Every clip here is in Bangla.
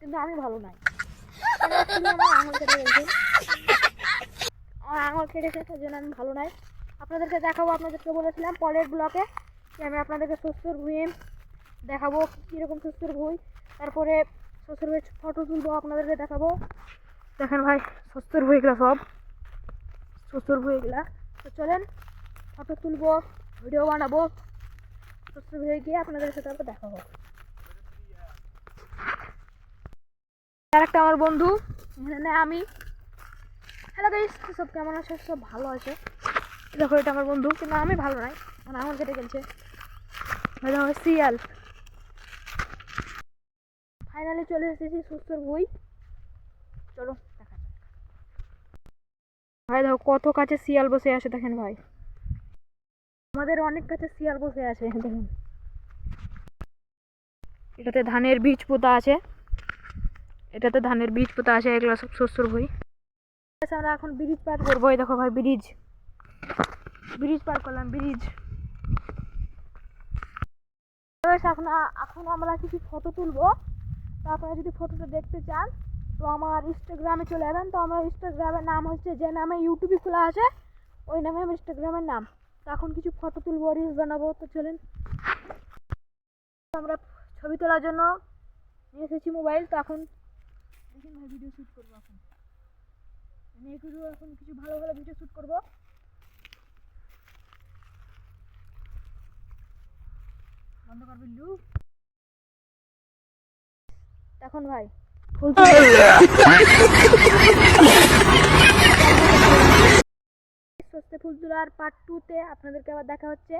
কিন্তু আমি ভালো নাই। আমার আঙুল কেটে গেছে, আমার আঙুল কেটেছে, তার জন্য আমি ভালো নাই। আপনাদেরকে দেখাবো, আপনাদেরকে বলেছিলাম পরের ব্লকে যে আমি আপনাদেরকে শ্বশুর ভুঁই দেখাবো কীরকম শ্বশুর ভুঁই, তারপরে শ্বশুর ভুঁই ফটো তুলবো আপনাদেরকে দেখাবো। দেখেন ভাই শ্বশুর ভুঁইগুলো, সব শ্বশুর ভুঁইগুলা। তো চলেন ফটো তুলবো, ভিডিও বানাবো, শ্বশুর ভুঁই গিয়ে আপনাদের সাথে আবার দেখাবো। আর একটা আমার বন্ধু, এখানে আমি। হ্যালো গাইস, সব কেমন আছে? সব ভালো আছে। দেখো এটা আমার বন্ধু, কিন্তু আমি ভালো নাই, মানে আমার কেটে গেছে। দেখো শিয়াল। ফাইনালি চলে এসেছি শ্বশুর ভুঁই, চলো দেখা যাক। ভাই দেখো কত কাছে শিয়াল বসে আছে, দেখেন ভাই আমাদের অনেক কাছে শিয়াল বসে আছে। দেখেন এটাতে ধানের বীজ পোতা আছে, এটাতে ধানের বীজ পোতা আছে, এগুলো সব শ্বশুর ভুঁই। আমরা এখন ব্রিজ পার করবো। এই দেখো ভাই ব্রিজ, ব্রিজ পার করলাম, ব্রিজ। এখন আমরা কিছু ফটো তুলবো, তো আপনারা যদি ফটোটা দেখতে চান তো আমার ইনস্টাগ্রামে চলে যাবেন। তো আমার ইনস্টাগ্রামের নাম হচ্ছে, যে নামে ইউটিউবে খোলা আছে ওই নামে আমার ইনস্টাগ্রামের নাম। তো এখন কিছু ফটো তুলবো, রিলস বানাবো। তো চলেন, আমরা ছবি তোলার জন্য নিয়ে এসেছি মোবাইল। তো এখন দেখুন ভাই ভিডিও শ্যুট করবো। এখন কিছু ভালো ভালো ভিডিও শ্যুট করবো। বন্ধ করবি লু। এখন ভাই ফুল তোলার পার্ট 2 তে আপনাদেরকে আবার দেখা হচ্ছে।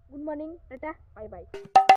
Good morning, tata, bye bye.